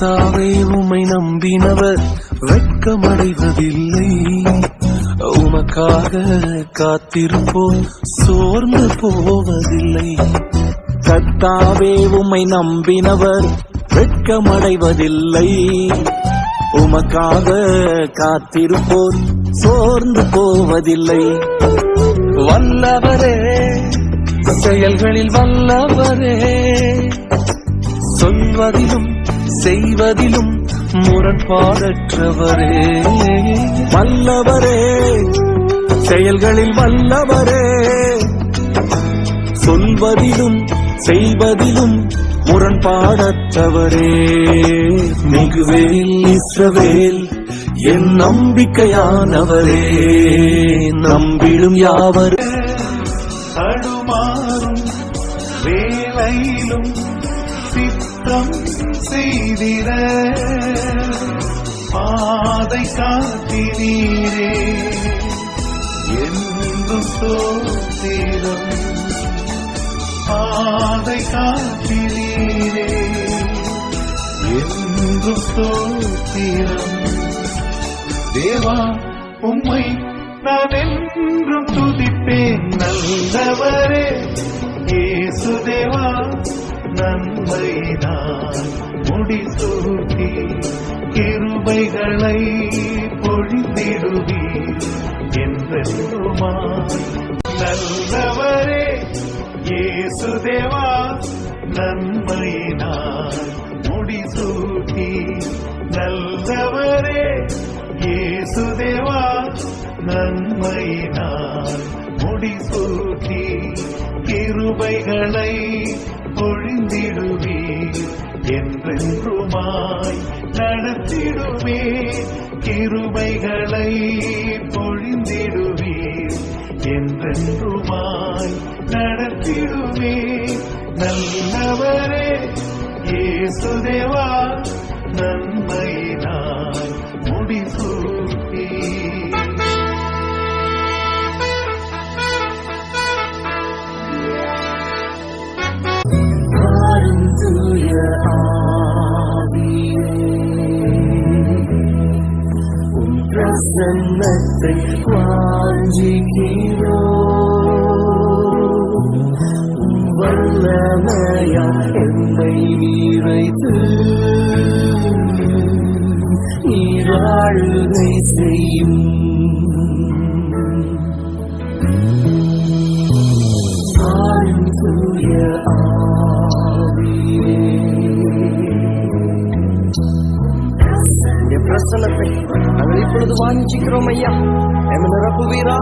கர்த்தாவே உம்மை நம்பினவர் வெட்கமடைவதில்லை. உமக்காக காத்திருப்போம் சோர்ந்து போவதில்லை. கர்த்தாவே உம்மை நம்பினவர் வெட்கமடைவதில்லை. உமக்காக காத்திருப்போர் சோர்ந்து போவதில்லை. வல்லவரே, செயல்களில் வல்லவரே, சொல்வதிலும் செய்வதிலும் முரண்பாடற்றவரே. வல்லவரே, செயல்களில் வல்லவரே, சொல்வதிலும் செய்வதிலும் முரண்பாடற்றவரே. மிகுவேல் இஸ்ரவேல் என் நம்பிக்கையானவரே, நம்பிடும் யாவர் தடுமாறும் வேளையிலும் சித்தம் செய்திட பாதை காத்தினீரே என்றும் ஸ்தோத்திரம். பாதை காத்தினீரே என்றும் ஸ்தோத்திரம். தேவா உம்மை நான் என்றும் துதிப்பேன். நல்லவரே இயேசு தேவா, நன்மை நான் முடிசூட்டி கிருபைகளை பொழிந்திடுவீர் என்றென்றுமாய். நல்லவரே இயேசு தேவா, நன்மை நான் முடிசூட்டி. நல்லவரே இயேசு தேவா, நன்மை நான் முடிசூட்டி கிருபைகளை பொழிந்திடுவீர் என்றென்றுமாய். நடத்திடுவே கிருபைகளை பொழிந்திடுவீர் என்றென்றுமாய். நடத்திடுவே நல்லவரே இயேசு தேவா, நன்மை நான் முடிசூட்டி. பிரசன்னத்தை வாஞ்சிக்கிறோ, வல்லமையா என்னை நிறைத்து நீராளுகை செய்யும். தூய ஆவியே, பிரசன்னத்தை நாங்கள் இப்பொழுது வாஞ்சிக்கிறோம் ஐயா. எமது ரகுவீரா,